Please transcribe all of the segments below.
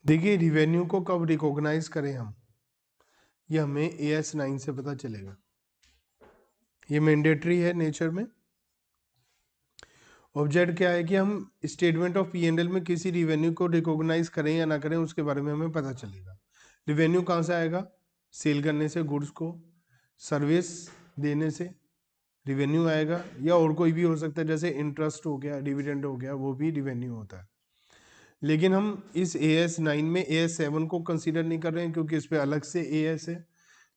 देखिए रिवेन्यू को कब रिकॉग्नाइज करें हम, ये हमें AS9 से पता चलेगा। ये मैंडेटरी है नेचर में। ऑब्जेक्ट क्या है कि हम स्टेटमेंट ऑफ P&L में किसी रिवेन्यू को रिकॉग्नाइज करें या ना करें उसके बारे में हमें पता चलेगा। रिवेन्यू कहाँ से आएगा? सेल करने से गुड्स को, सर्विस देने से रिवेन्यू आएगा, या और कोई भी हो सकता है, जैसे इंटरेस्ट हो गया, डिविडेंड हो गया, वो भी रिवेन्यू होता है। लेकिन हम इस AS9 में AS7 को कंसीडर नहीं कर रहे हैं क्योंकि इस पे अलग से AS है।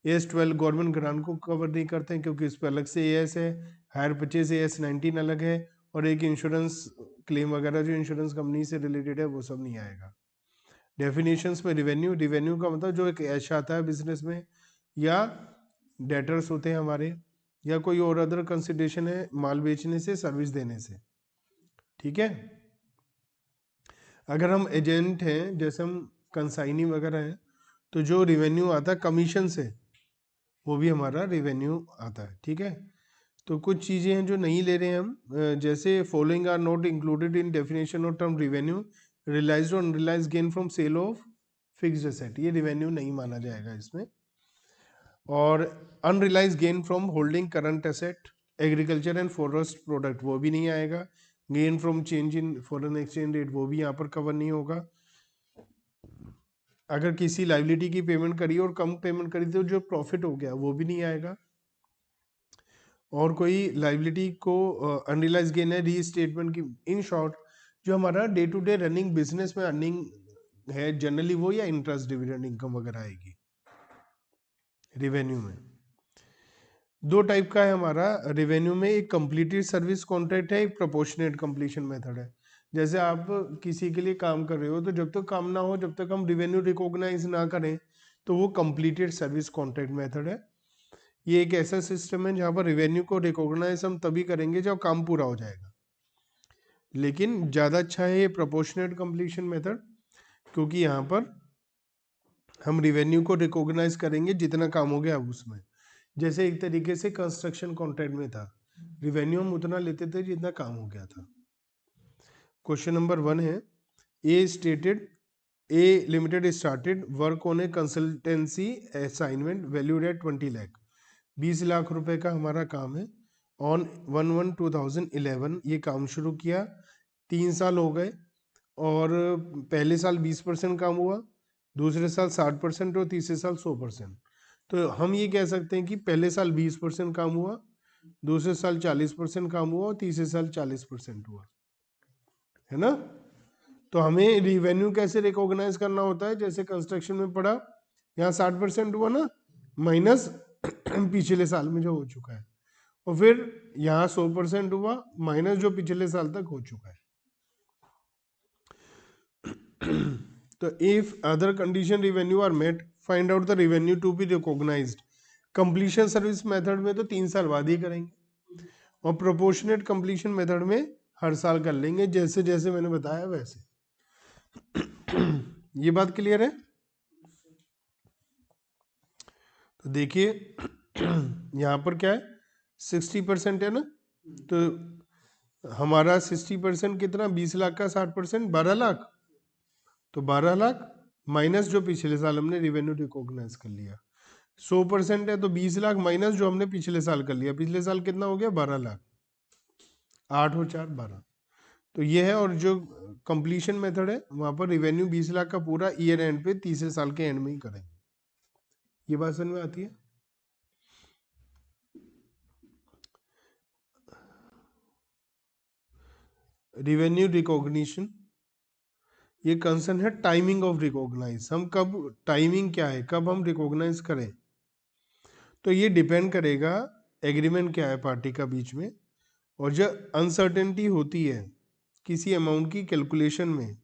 AS12 गवर्नमेंट ग्रांट को कवर नहीं करते हैं क्योंकि इस पे अलग से AS है। हायर परचेज AS19 अलग है, और एक इंश्योरेंस क्लेम वगैरह जो इंश्योरेंस कंपनी से रिलेटेड है वो सब नहीं आएगा। डेफिनेशंस में रिवेन्यू का मतलब जो एक कैश आता है बिजनेस में, या डेटर्स होते हैं हमारे, या कोई और अदर कंसिडरेशन है माल बेचने से, सर्विस देने से। ठीक है। अगर हम एजेंट हैं, जैसे हम कंसाइनी वगैरह हैं, तो जो रिवेन्यू आता है कमीशन से, वो भी हमारा रिवेन्यू आता है। ठीक है। तो कुछ चीज़ें हैं जो नहीं ले रहे हैं हम, जैसे following are not included in definition of term revenue, realised और unrealised gain from sale of fixed asset, ये रिवेन्यू नहीं माना जाएगा इसमें। और unrealised gain from holding current asset, agriculture and forest product, वो भी नहीं आएगा। Gain from change in foreign exchange rate, वो भी यहाँ पर कवर नहीं होगा। अगर किसी लाइबिलिटी की पेमेंट करी और कम पेमेंट करी तो जो प्रॉफिट हो गया वो भी नहीं आएगा। और कोई लाइबिलिटी को अनरियलाइज गेन है रीस्टेटमेंट की, इन शॉर्ट जो हमारा day to day running business में अर्निंग है जनरली वो, या इंटरेस्ट डिविडेंड इनकम वगैरह आएगी रिवेन्यू में। दो टाइप का है हमारा रिवेन्यू में, एक कंप्लीटेड सर्विस कॉन्ट्रैक्ट है, एक प्रोपोर्शनेट कंप्लीशन मेथड है। जैसे आप किसी के लिए काम कर रहे हो तो जब तक काम ना हो, जब तक हम रिवेन्यू रिकॉग्नाइज ना करें, तो वो कंप्लीटेड सर्विस कॉन्ट्रैक्ट मेथड है। ये एक ऐसा सिस्टम है जहाँ पर रिवेन्यू को रिकॉग्नाइज हम तभी करेंगे जब काम पूरा हो जाएगा। लेकिन ज़्यादा अच्छा है ये प्रोपोर्शनेट कंप्लीशन मेथड, क्योंकि यहाँ पर हम रिवेन्यू को रिकॉग्नाइज करेंगे जितना काम हो गया उसमें। जैसे एक तरीके से कंस्ट्रक्शन कॉन्ट्रैक्ट में था, रिवेन्यू हम उतना लेते थे जितना काम हो गया था। क्वेश्चन नंबर 1 है, A limited started work on a consultancy assignment valued at 20 lakh, 20 lakh रुपए का हमारा काम है। ऑन 1/1/2011 ये काम शुरू किया, 3 साल हो गए, और पहले साल 20% काम हुआ, दूसरे साल 60% और तीसरे साल 100%। तो हम ये कह सकते हैं कि पहले साल 20% काम हुआ, दूसरे साल 40% काम हुआ, और तीसरे साल 40% हुआ, है ना। तो हमें रिवेन्यू कैसे रिकॉग्नाइज करना होता है, जैसे कंस्ट्रक्शन में पढ़ा, यहाँ 60% हुआ ना, माइनस पिछले साल में जो हो चुका है, और फिर यहाँ 100% हुआ माइनस जो पिछले साल तक हो चुका है। तो if other condition revenue are met, find out the revenue to be recognised. Completion service method में तो 3 साल बाद ही करेंगे, और प्रोपोर्शनेट कंप्लीशन मेथड में हर साल कर लेंगे, जैसे जैसे मैंने बताया वैसे। ये बात क्लियर है। तो देखिए यहाँ पर क्या है, 60% है ना, तो हमारा 60% कितना, 20 लाख का 60% 12 लाख, तो 12 लाख माइनस जो पिछले साल हमने रिवेन्यू रिकॉग्नाइज कर लिया। 100% है तो 20 लाख माइनस जो हमने पिछले साल कर लिया, पिछले साल कितना हो गया, 12 लाख, 8 और 4 12। तो ये है, और जो कंप्लीशन मेथड है वहां पर रिवेन्यू 20 लाख का पूरा ईयर एंड पे तीसरे साल के एंड में ही करेंगे। ये बात समझ में आती है। रिवेन्यू रिकॉग्निशन, ये कंसर्न है टाइमिंग ऑफ रिकॉग्नाइज, हम कब, टाइमिंग क्या है कब हम रिकॉग्नाइज करें। तो ये डिपेंड करेगा एग्रीमेंट क्या है पार्टी का बीच में, और जब अनसर्टेनिटी होती है किसी अमाउंट की कैलकुलेशन में,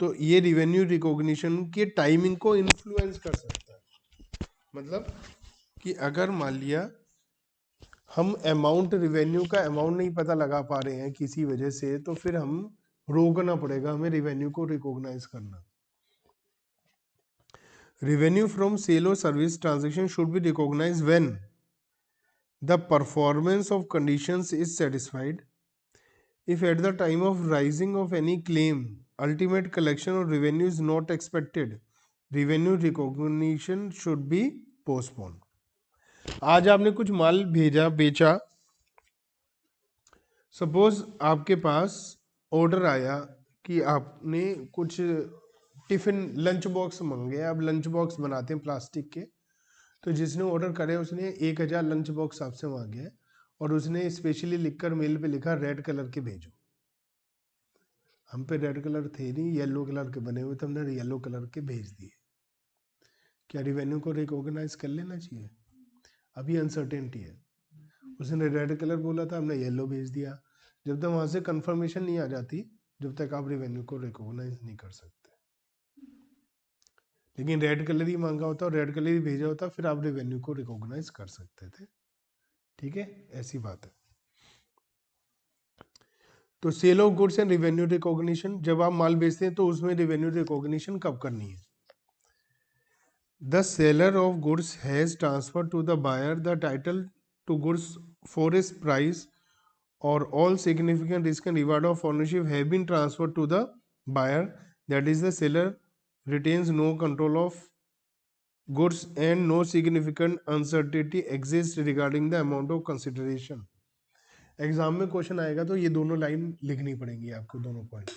तो ये रिवेन्यू रिकॉग्निशन के टाइमिंग को इन्फ्लुएंस कर सकता है। मतलब कि अगर मान लिया हम अमाउंट, रिवेन्यू का अमाउंट नहीं पता लगा पा रहे हैं किसी वजह से, तो फिर हम रोकना पड़ेगा हमें रिवेन्यू को रिकॉग्नाइज करना। Revenue from sale or service transaction should be recognized when the performance of conditions is satisfied, If at the time of rising of any claim, ultimate collection of revenue is not expected, revenue recognition should be postponed. आज आपने कुछ माल भेजा बेचा, suppose आपके पास order आया कि आपने कुछ टिफिन लंच बॉक्स मंगे, आप लंच बॉक्स बनाते हैं प्लास्टिक के, तो जिसने ऑर्डर करे उसने 1000 लंच बॉक्स आपसे मांगे हैं और उसने स्पेशली लिखकर मेल पे लिखा रेड कलर के भेजो। हम पे रेड कलर थे नहीं, येलो कलर के बने हुए थे, हमने येलो कलर के भेज दिए। क्या रिवेन्यू को रिकॉग्नाइज कर लेना चाहिए? अभी अनसर्टेनिटी है, उसने रेड कलर बोला था, हमने येलो भेज दिया। जब तक वहां से कंफर्मेशन नहीं आ जाती, जब तक आप रिवेन्यू को रिकॉग्नाइज नहीं कर सकते। लेकिन रेड कलर ही मांगा होता और रेड कलर ही भेजा होता, फिर आप रेवेन्यू को रिकॉग्नाइज कर सकते थे। ठीक है, ऐसी बात है। तो sale of goods and revenue recognition, जब आप माल बेचते हैं तो उसमें रिवेन्यू रिकॉग्निशन कब करनी है? The seller of goods has transferred to the buyer the title to goods for his price, or all significant risk and reward of ownership have been transferred to the buyer. That is, the seller retains no control of goods and no significant uncertainty exists regarding the amount of consideration. Exam में question आएगा तो ये दोनों line लिखनी पड़ेंगी आपको, दोनों point.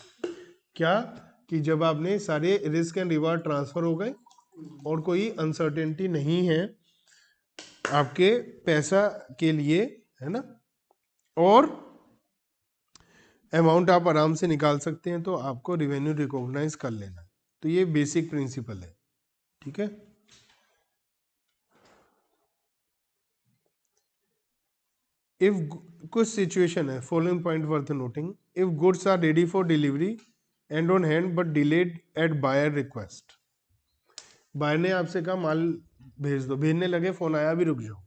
क्या कि जब आपने सारे रिस्क एंड रिवार्ड ट्रांसफर हो गए और कोई अनसर्टेनिटी नहीं है आपके पैसा के लिए, है ना, और अमाउंट आप आराम से निकाल सकते हैं, तो आपको रिवेन्यू रिकॉग्नाइज कर लेना है। तो ये बेसिक प्रिंसिपल है। ठीक है, इफ कुछ सिचुएशन है, following point worth noting. If goods are ready for delivery and on hand but delayed at buyer request, buyer ने आपसे कहा माल भेज दो, भेजने लगे, फोन आया भी रुक जाओ।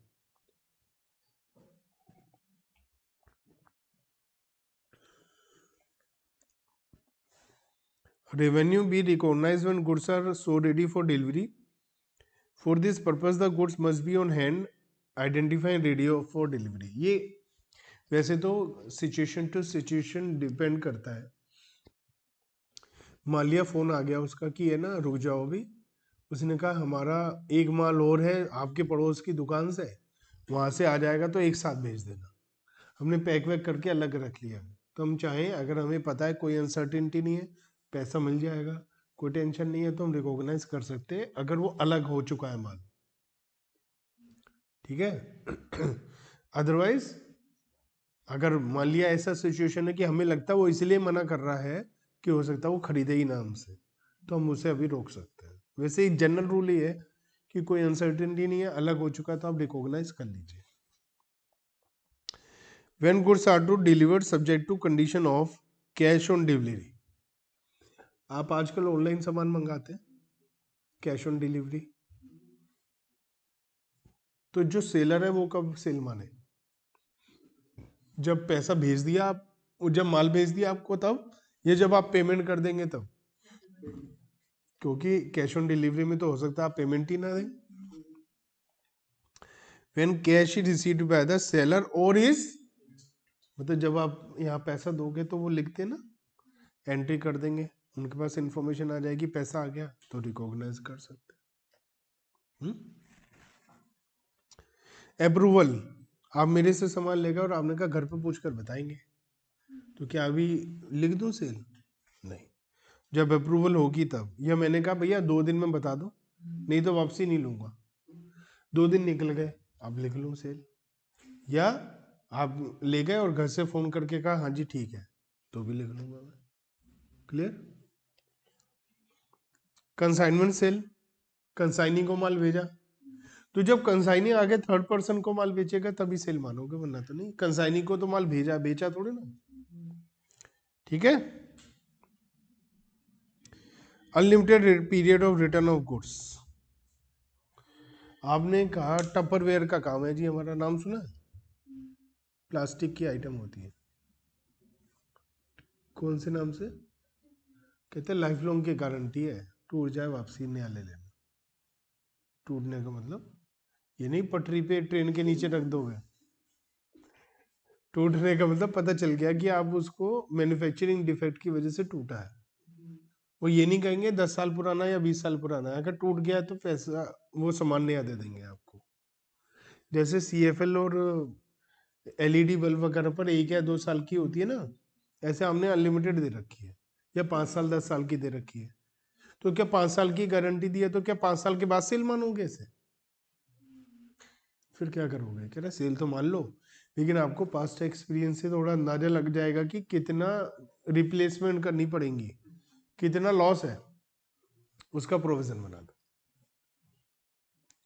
Revenue be recognized when goods are so ready for delivery. For this purpose, the goods must be on hand, identify ready for delivery. ये वैसे तो सिचुएशन टू सिचुएशन डिपेंड करता है। मान लिया फोन आ गया उसका कि है ना रुक जाओ अभी, उसने कहा हमारा एक माल और है आपके पड़ोस की दुकान से, वहां से आ जाएगा तो एक साथ भेज देना। हमने पैक वैक करके अलग रख लिया। तो हम चाहें, अगर हमें पता है कोई अनसर्टिनिटी नहीं है, पैसा मिल जाएगा, कोई टेंशन नहीं है, तो हम रिकॉग्नाइज कर सकते हैं अगर वो अलग हो चुका है माल। ठीक है। अदरवाइज अगर मान लिया ऐसा सिचुएशन है कि हमें लगता है वो इसलिए मना कर रहा है कि हो सकता है वो खरीदे ही ना हमसे, तो हम उसे अभी रोक सकते हैं। वैसे एक जनरल रूल ही है कि कोई अनसर्टिनिटी नहीं है, अलग हो चुका है, तो आप रिकॉग्नाइज कर लीजिए। When goods are to delivered subject to condition of cash on delivery, आप आजकल ऑनलाइन सामान मंगाते हैं कैश ऑन डिलीवरी, तो जो सेलर है वो कब सेल माने? जब पैसा भेज दिया आप, जब माल भेज दिया आपको तब, या जब आप पेमेंट कर देंगे तब? क्योंकि कैश ऑन डिलीवरी में तो हो सकता है आप पेमेंट ही ना दें। When cash is received by the seller or his, मतलब जब आप यहाँ पैसा दोगे तो वो लिखते हैं ना, एंट्री कर देंगे, उनके पास इंफॉर्मेशन आ जाएगी पैसा आ गया, तो रिकॉग्नाइज कर सकते हैं। अप्रूवल, आप मेरे से सामान लेगा और आपने कहा घर पे पूछ कर बताएंगे, तो क्या अभी लिख दूं सेल? नहीं, जब अप्रूवल होगी तब। या मैंने कहा भैया 2 दिन में बता दो, नहीं तो वापसी नहीं लूंगा, 2 दिन निकल गए, आप लिख लो सेल। या आप ले गए और घर से फोन करके कहा हाँ जी ठीक है, तो भी लिख लूंगा मैं। क्लियर? कंसाइनमेंट सेल, कंसाइनी को माल भेजा, तो जब कंसाइनी आगे थर्ड पर्सन को माल बेचेगा तभी सेल मानोगे, वरना तो नहीं। कंसाइनी को तो माल भेजा, बेचा थोड़े ना। ठीक है। Unlimited period of return of goods, आपने कहा टपरवेयर का काम है जी हमारा, नाम सुना है? प्लास्टिक की आइटम होती है, कौन से नाम से? कहते हैं लाइफ लॉन्ग की गारंटी है, टूट जाए वापसी नया ले लेना। टूटने का मतलब ये नहीं पटरी पे ट्रेन के नीचे रख दोगे, टूटने का मतलब पता चल गया कि आप उसको मैन्युफैक्चरिंग डिफेक्ट की वजह से टूटा है। वो ये नहीं कहेंगे 10 साल पुराना या 20 साल पुराना है, अगर टूट गया तो पैसा वो सामान नया दे देंगे आपको। जैसे CFL और LED बल्ब वगैरह पर 1 या 2 साल की होती है ना, ऐसे हमने अनलिमिटेड दे रखी है या 5 साल 10 साल की दे रखी है। तो क्या 5 साल की गारंटी दी है तो क्या 5 साल के बाद सेल मानोगे इसे? फिर क्या करोगे? कह रहे सेल तो मान लो, लेकिन आपको पास्ट एक्सपीरियंस से थोड़ा अंदाजा लग जाएगा कि कितना रिप्लेसमेंट करनी पड़ेगी, कितना लॉस है, उसका प्रोविजन बना दो।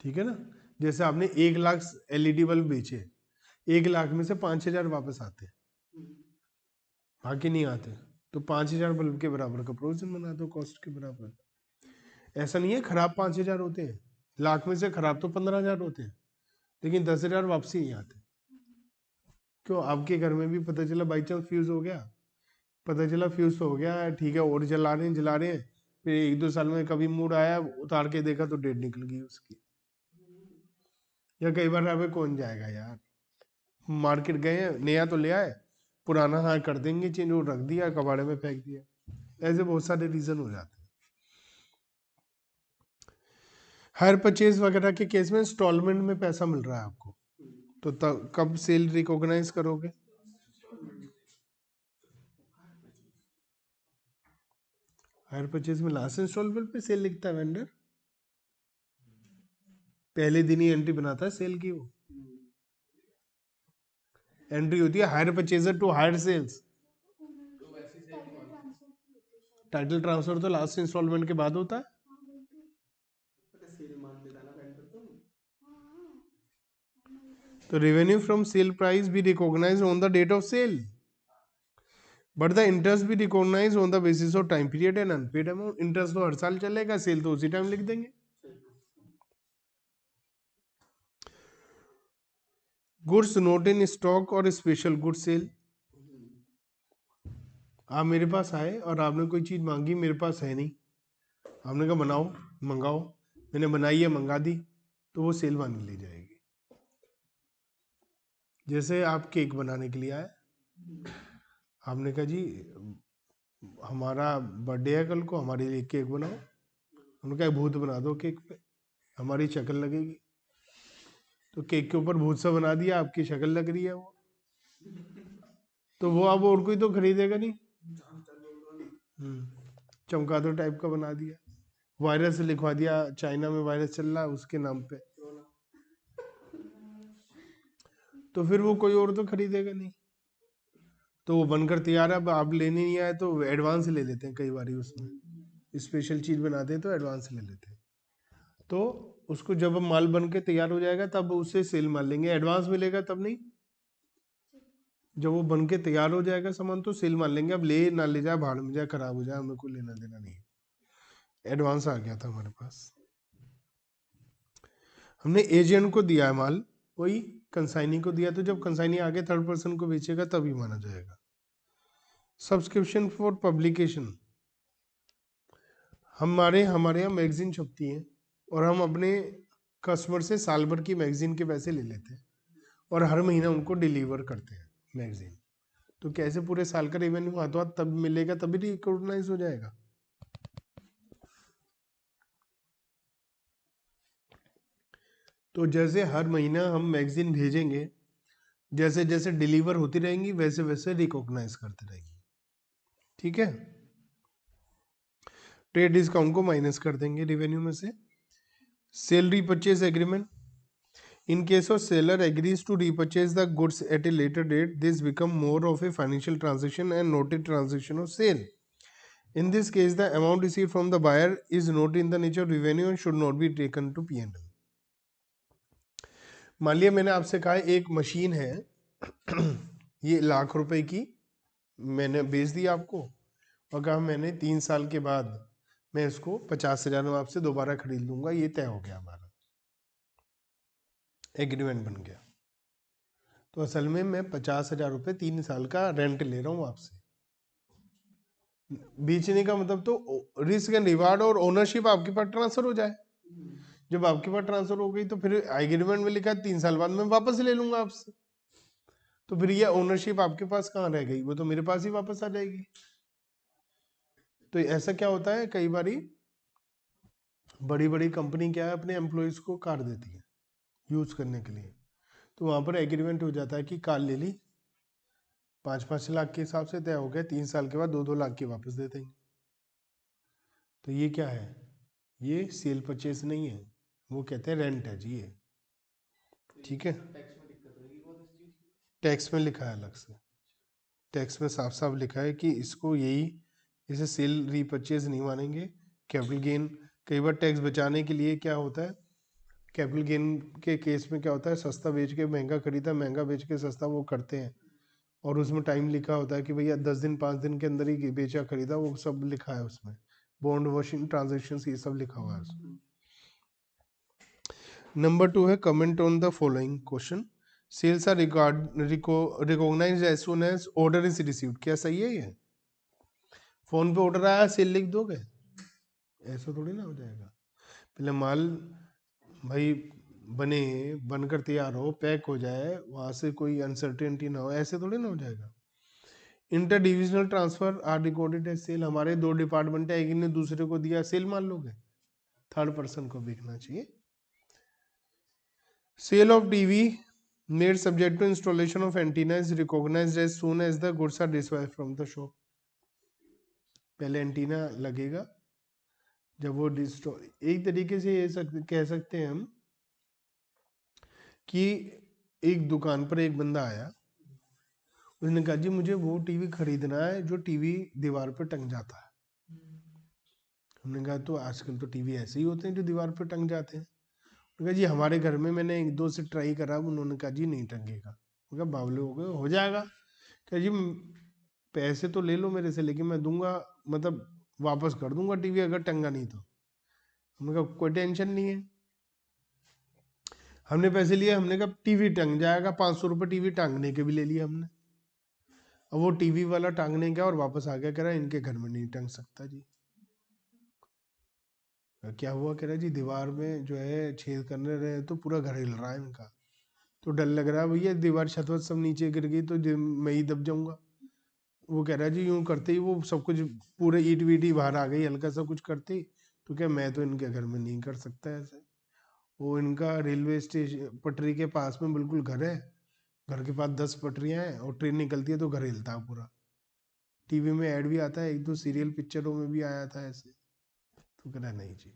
ठीक है ना? जैसे आपने 1 लाख LED बल्ब बेचे, 1 लाख में से 5,000 वापस आते हैं, बाकी नहीं आते, तो 5,000 बल्ब के बराबर का प्रोविजन बना दो, कॉस्ट के बराबर। ऐसा नहीं है खराब 5,000 होते हैं, लाख में से खराब तो 15,000 होते हैं, लेकिन 10,000 वापसी नहीं आते। क्यों? आपके घर में भी पता चला बाई चांस फ्यूज हो गया, पता चला फ्यूज हो गया, ठीक है, और जला रहे हैं, फिर 1-2 साल में कभी मूड आया, उतार के देखा तो डेट निकल गई उसकी। या कई बार अबे कौन जाएगा यार, मार्केट गए नया तो ले आए, पुराना हाँ कर देंगे चेंज, वो रख दिया कबाड़े में फेंक दिया। ऐसे बहुत सारे रीजन हो जाते हैं। हायर परचेज वगैरह के केस में इंस्टॉलमेंट में पैसा मिल रहा है आपको, तो तब कब सेल रिकॉग्नाइज करोगे? हायर परचेज में लास्ट इंस्टॉलमेंट पे सेल लिखता है वेंडर, पहले दिन ही एंट्री बनाता है सेल की। वो एंट्री होती है hire purchaser to hire sales. Title transfer तो लास्ट इंस्टॉलमेंट के बाद होता है। तो revenue from sale price be recognised on the date of sale, but the interest भी recognise on the basis of time period and unpaid amount. Interest तो हर साल चलेगा, सेल तो उसी टाइम लिख देंगे। गुड्स नॉट इन स्टॉक और स्पेशल गुड्स सेल। आप मेरे पास आए और आपने कोई चीज मांगी, मेरे पास है नहीं, आपने कहा बनाओ मंगाओ, मैंने बनाई है मंगा दी, तो वो सेल मानी ली जाएगी। जैसे आप केक बनाने के लिए आए, आपने कहा जी हमारा बर्थडे है कल को, हमारे लिए केक बनाओ, उन्होंने कहा भूत बना दो केक पे, हमारी शक्ल लगेगी, तो केक के ऊपर भूत सा बना दिया, आपकी शक्ल लग रही है वो, तो वो अब और कोई तो खरीदेगा नहीं। चमकादड़ टाइप का बना दिया, वायरस लिखवा दिया, चाइना में वायरस चल रहा है उसके नाम पे, तो फिर वो कोई और तो खरीदेगा नहीं। तो वो बनकर तैयार है, अब आप लेने नहीं आए तो एडवांस ले लेते हैं, कई बार उसमें स्पेशल चीज बनाते हैं तो एडवांस ले लेते हैं। तो उसको जब माल बन के तैयार हो जाएगा तब उसे सेल मार लेंगे, एडवांस मिलेगा तब नहीं। जब वो बन के तैयार हो जाएगा सामान तो सेल मार लेंगे, अब ले ना ले जाए, भाड़ में जाए, खराब हो जाए, हमें कोई लेना देना नहीं, एडवांस आ गया था हमारे पास। हमने एजेंट को दिया है माल, वही कंसाइनी को दिया, तो जब कंसाइनी आगे थर्ड पर्सन को बेचेगा तभी माना जाएगा। सब्सक्रिप्शन फॉर पब्लिकेशन, हमारे यहाँ मैगजीन छपती है और हम अपने कस्टमर से साल भर की मैगजीन के पैसे ले लेते हैं और हर महीना उनको डिलीवर करते हैं मैगजीन। तो कैसे पूरे साल का रेवेन्यू हाथों हाथ तब मिलेगा, तभी रिकॉग्नाइज हो जाएगा। तो जैसे हर महीना हम मैगजीन भेजेंगे, जैसे जैसे डिलीवर होती रहेंगी वैसे वैसे रिकॉग्नाइज करते रहेंगे। ठीक है, ट्रेड डिस्काउंट को माइनस कर देंगे रेवेन्यू में से। Sale repurchase agreement, in case of seller agrees to repurchase the goods at a later date, this become more of a financial transaction and not a transaction of sale. In this case, the amount received from the buyer is not in the nature of revenue and should not be taken to P&L. मान लिया मैंने आपसे कहा एक machine है ये लाख रुपए की, मैंने बेच दी आपको और कहा मैंने 3 साल के बाद मैं इसको 50,000 में आपसे दोबारा खरीद लूंगा, ये तय हो गया, हमारा एग्रीमेंट बन गया। तो असल में मैं 50,000 रुपये 3 साल का रेंट ले रहा हूँ आपसे। बेचने का मतलब तो रिस्क एंड रिवार्ड और ओनरशिप आपके पास ट्रांसफर हो जाए। जब आपके पास ट्रांसफर हो गई तो फिर एग्रीमेंट में लिखा है 3 साल बाद मैं वापस ले लूंगा आपसे, तो फिर ये ओनरशिप आपके पास कहाँ रह गई, वो तो मेरे पास ही वापस आ जाएगी। तो ऐसा क्या होता है, कई बारी बड़ी बड़ी कंपनी क्या है अपने एम्प्लॉयज को कार देती है यूज करने के लिए, तो वहां पर एग्रीमेंट हो जाता है कि कार ले ली, 5-5 लाख के हिसाब से तय हो गया, 3 साल के बाद 2-2 लाख की वापस दे देंगे। तो ये क्या है, ये सेल परचेज नहीं है, वो कहते हैं रेंट है जी ये। ठीक है, टैक्स में लिखा है अलग से, टैक्स में साफ साफ लिखा है कि इसको यही, इसे सेल रीपरचेज नहीं मानेंगे। कैपिटल गेन, कई बार टैक्स बचाने के लिए क्या होता है, कैपिटल गेन के केस में क्या होता है, सस्ता बेच के महंगा खरीदा, महंगा बेच के सस्ता वो करते हैं, और उसमें टाइम लिखा होता है कि भैया 10 दिन 5 दिन के अंदर ही बेचा खरीदा, वो सब लिखा है उसमें, बॉन्ड वॉशिंग ट्रांजेक्शन ये सब लिखा हुआ है उसमें। नंबर 2 है comment on the following question, sales are recognised as soon as order is received, क्या सही है ये? फोन पे ऑर्डर आया सेल लिख दोगे, ऐसा थोड़ी ना हो जाएगा। पहले माल भाई बने, बनकर तैयार हो, पैक हो जाए, वहां से कोई अनसर्टेनिटी ना हो, ऐसे थोड़ी ना हो जाएगा। Inter divisional transfer are recorded as sale, हमारे 2 डिपार्टमेंट है, एक ने दूसरे को दिया, सेल मान लोगे, थर्ड पर्सन को देखना चाहिए। Sale of TV made subject to installation of antenna is recognized as soon as the goods are dispatched from the shop, पहले एंटीना लगेगा जब वो एक तरीके से ये कह सकते हैं हम कि एक दुकान पर एक बंदा आया, उसने कहा जी मुझे वो टीवी खरीदना है जो टीवी दीवार पर टंग जाता है। हमने कहा तो आजकल तो टीवी ऐसे ही होते हैं जो दीवार पर टंग जाते हैं। कहा जी हमारे घर में मैंने 1-2 से ट्राई करा, उन्होंने कहा जी नहीं टंगेगा। कहा बावले हो गए, हो जाएगा। कहा जी पैसे तो ले लो मेरे से, लेकिन मैं दूंगा, मतलब वापस कर दूंगा टीवी अगर टंगा नहीं तो। हमने कहा कोई टेंशन नहीं है, हमने पैसे लिए, हमने कहा टीवी टंग जाएगा, 500 रुपये टीवी टांगने के भी ले लिए हमने। अब वो टीवी वाला टांगने गया और वापस आ गया, कह रहा इनके घर में नहीं टंग सकता जी। क्या हुआ, कह रहा जी दीवार में जो है छेद करने रहे तो पूरा घर हिल रहा है इनका, तो डर लग रहा है भैया दीवार छत वत सब नीचे गिर गई तो मैं ही दब जाऊंगा। वो कह रहा है जी यूं करते ही वो सब कुछ पूरे ईट वीट बाहर आ गई, हल्का सा कुछ करते ही, तो क्या मैं तो इनके घर में नहीं कर सकता ऐसे। वो इनका रेलवे स्टेशन पटरी के पास में बिल्कुल घर है, घर के पास 10 पटरियां हैं और ट्रेन निकलती है तो घर हिलता है पूरा। टीवी में ऐड भी आता है, 1-2 सीरियल पिक्चरों में भी आया था ऐसे। तो कह रहा नहीं जी,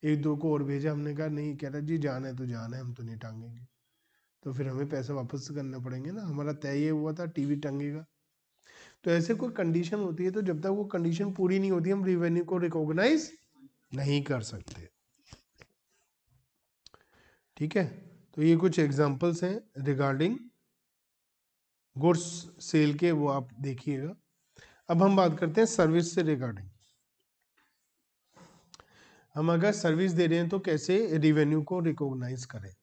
1-2 को और भेजा, हमने कहा नहीं, कह रहा जी जान है तो जान है, हम तो नहीं टांगेंगे। तो फिर हमें पैसे वापस करने पड़ेंगे ना, हमारा तय ये हुआ था टीवी टंगेगा। तो ऐसे कोई कंडीशन होती है, तो जब तक वो कंडीशन पूरी नहीं होती हम रेवेन्यू को रिकॉग्नाइज नहीं कर सकते। ठीक है, तो ये कुछ एग्जांपल्स हैं रिगार्डिंग गुड्स सेल के, वो आप देखिएगा। अब हम बात करते हैं सर्विस से रिगार्डिंग। हम अगर सर्विस दे रहे हैं तो कैसे रेवेन्यू को रिकॉग्नाइज करें,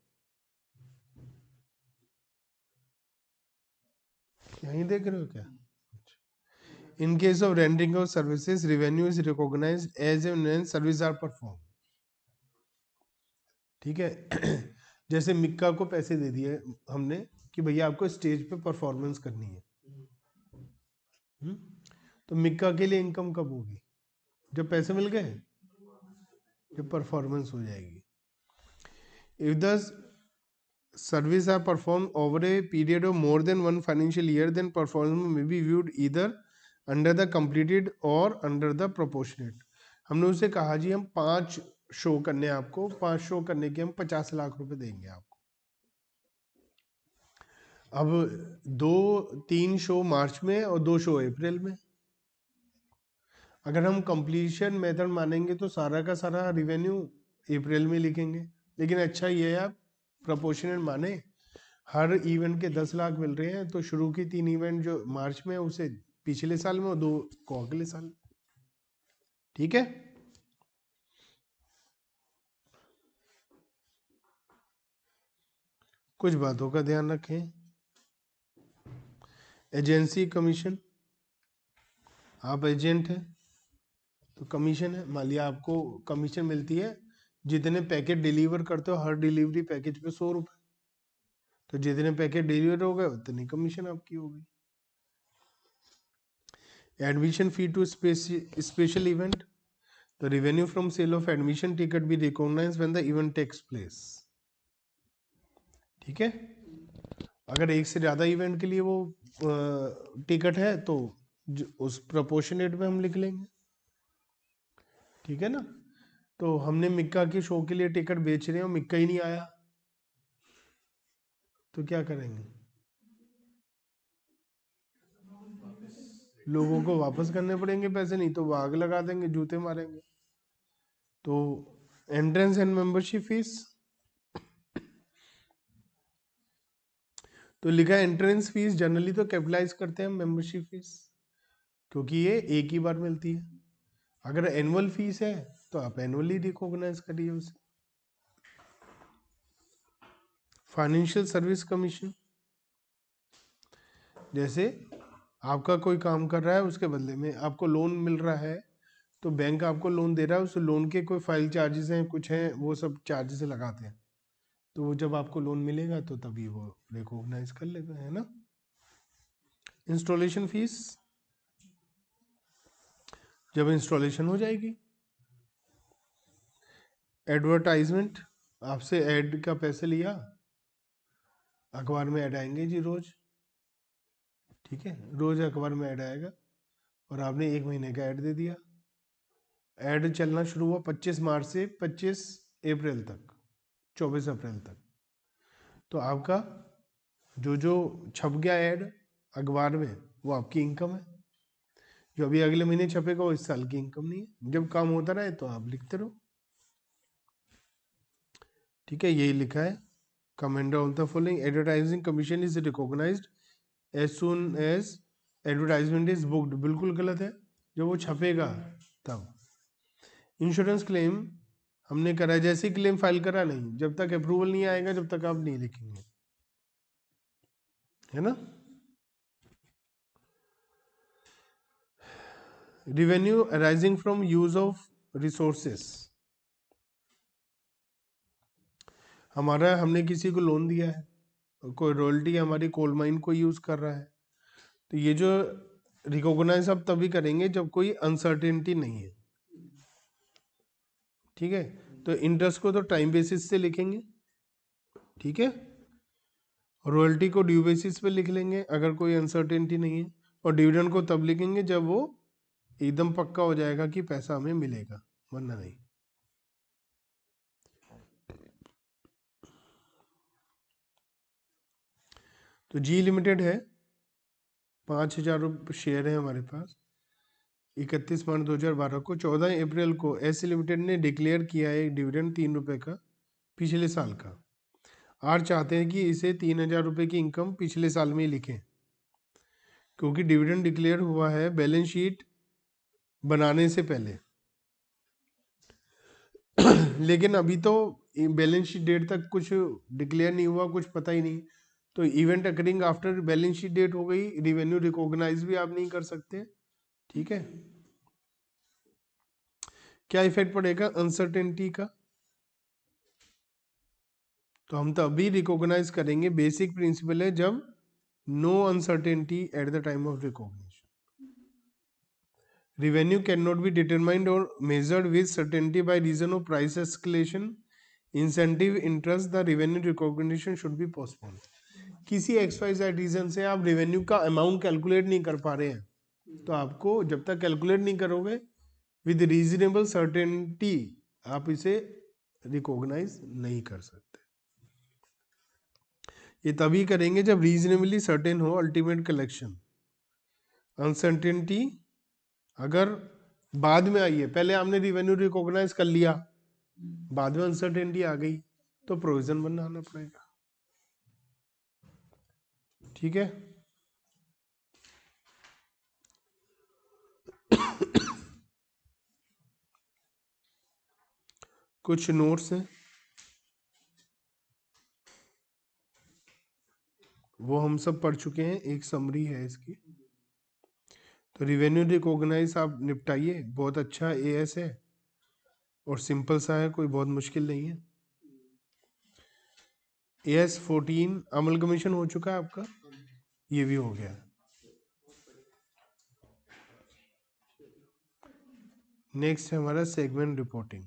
यहीं देख रहे हो क्या? In case of rendering of services revenue is recognised as and when service are perform. ठीक है जैसे मिक्का को पैसे दे दिए हमने कि भैया आपको स्टेज पे परफॉर्मेंस करनी है, तो मिक्का के लिए इनकम कब होगी, जब पैसे मिल गए, जब परफॉर्मेंस हो जाएगी। If the service are perform over a period of more than 1 financial year, then performance में be viewed either under the completed और अंडर द प्रोपोर्शनेट। हमने उसे कहा जी हम 5 शो करने आपको, 5 शो करने के हम 50 लाख रुपए देंगे आपको। अब 2-3 शो मार्च में और 2 शो अप्रैल में, अगर हम कंप्लीशन मेथड मानेंगे तो सारा का सारा रिवेन्यू अप्रैल में लिखेंगे। लेकिन अच्छा ये है आप प्रोपोर्शनल माने, हर इवेंट के 10 लाख मिल रहे हैं तो शुरू की 3 इवेंट जो मार्च में उसे पिछले साल में और 2 को अगले साल। ठीक है, कुछ बातों का ध्यान रखें। एजेंसी कमीशन, आप एजेंट हैं तो कमीशन है, मान लिया आपको कमीशन मिलती है जितने पैकेट डिलीवर करते हो हर डिलीवरी पैकेज पे 100 रुपए, तो जितने पैकेट डिलीवर हो गए उतनी कमीशन आपकी होगी। Admission fee to special event, the revenue from sale of admission ticket be recognized when the event takes place। ठीक है, अगर एक से ज्यादा इवेंट के लिए वो टिकट है तो उस प्रोपोर्शनेट में हम लिख लेंगे। ठीक है ना, तो हमने मिक्का के शो के लिए टिकट बेच रहे हैं और मिक्का ही नहीं आया तो क्या करेंगे, लोगों को वापस करने पड़ेंगे पैसे, नहीं तो वो आग लगा देंगे, जूते मारेंगे। तो एंट्रेंस एंड मेंबरशिप फीस, तो लिखा एंट्रेंस फीस जनरली तो कैपिटलाइज करते हैं मेंबरशिप फीस, क्योंकि ये एक ही बार मिलती है। अगर एनुअल फीस है तो आप एनुअली रिकॉग्नाइज करिए उसे। फाइनेंशियल सर्विस कमीशन, जैसे आपका कोई काम कर रहा है, उसके बदले में आपको लोन मिल रहा है, तो बैंक आपको लोन दे रहा है, उस लोन के कोई फाइल चार्जेस हैं, कुछ हैं, वो सब चार्जेस लगाते हैं, तो वो जब आपको लोन मिलेगा तो तभी वो रिकॉग्नाइज कर लेते हैं ना। इंस्टॉलेशन फीस, जब इंस्टॉलेशन हो जाएगी। एडवर्टाइजमेंट, आपसे ऐड का पैसे लिया, अखबार में ऐड आएंगे जी रोज, ठीक है, रोज अखबार में ऐड आएगा और आपने 1 महीने का ऐड दे दिया। ऐड चलना शुरू हुआ 25 मार्च से 25 अप्रैल तक, 24 अप्रैल तक, तो आपका जो जो छप गया ऐड अखबार में वो आपकी इनकम है। जो अभी अगले महीने छपेगा वो इस साल की इनकम नहीं है। जब काम होता रहे तो आप लिखते रहो। ठीक है, यही लिखा है, कमेंडर of the following, advertising commission is recognised as soon as advertisement is booked, बिल्कुल गलत है, जब वो छपेगा तब। इंश्योरेंस क्लेम हमने करा, जैसे क्लेम फाइल करा नहीं, जब तक अप्रूवल नहीं आएगा जब तक आप नहीं लिखेंगे, है ना। Revenue arising from use of resources, हमारा हमने किसी को लोन दिया है, कोई रॉयल्टी हमारी कोल माइन को यूज कर रहा है, तो ये जो रिकॉग्नाइज आप तभी करेंगे जब कोई अनसर्टेनिटी नहीं है। ठीक है, तो इंटरेस्ट को तो टाइम बेसिस से लिखेंगे, ठीक है, रॉयल्टी को ड्यू बेसिस पे लिख लेंगे अगर कोई अनसर्टेनिटी नहीं है, और डिविडेंड को तब लिखेंगे जब वो एकदम पक्का हो जाएगा कि पैसा हमें मिलेगा, वरना नहीं। तो जी लिमिटेड है, 5,000 शेयर है हमारे पास। 31 मार्च 2012 को, 14 अप्रैल को एस लिमिटेड ने डिक्लेयर किया है एक डिविडेंड 3 रुपये का पिछले साल का। आज चाहते हैं कि इसे 3,000 रुपये की इनकम पिछले साल में ही लिखें, क्योंकि डिविडेंड डिक्लेयर हुआ है बैलेंस शीट बनाने से पहले लेकिन अभी तो बैलेंस शीट डेट तक कुछ डिक्लेयर नहीं हुआ, कुछ पता ही नहीं, तो event occurring after balance sheet date हो गई, रिवेन्यू रिकॉग्नाइज भी आप नहीं कर सकते। ठीक है, क्या इफेक्ट पड़ेगा अनसर्टेनिटी का, तो हम तभी रिकॉग्नाइज करेंगे, बेसिक प्रिंसिपल है, जब no uncertainty at the time of recognition. Revenue cannot be determined or measured with certainty by reason of price escalation, incentive, interest. The revenue recognition should be postponed. किसी XYZ reason से आप revenue का amount calculate नहीं कर पा रहे हैं, तो आपको जब तक कैलकुलेट नहीं करोगे विद रीजनेबल सर्टेनिटी आप इसे रिकॉग्नाइज नहीं कर सकते। ये तभी करेंगे जब रीजनेबली सर्टेन हो अल्टीमेट कलेक्शन। अनसर्टेनिटी अगर बाद में आई है, पहले आपने रिवेन्यू रिकॉग्नाइज कर लिया, बाद में अनसर्टेनिटी आ गई, तो प्रोविजन बनाना पड़ेगा। ठीक है, कुछ नोट्स हैं वो हम सब पढ़ चुके हैं, एक समरी है इसकी। तो रिवेन्यू रिकॉग्नाइज आप निपटाइए, बहुत अच्छा एएस है और सिंपल सा है, कोई बहुत मुश्किल नहीं है। AS14 अमल कमीशन हो चुका है आपका, ये भी हो गया। नेक्स्ट है हमारा सेगमेंट रिपोर्टिंग।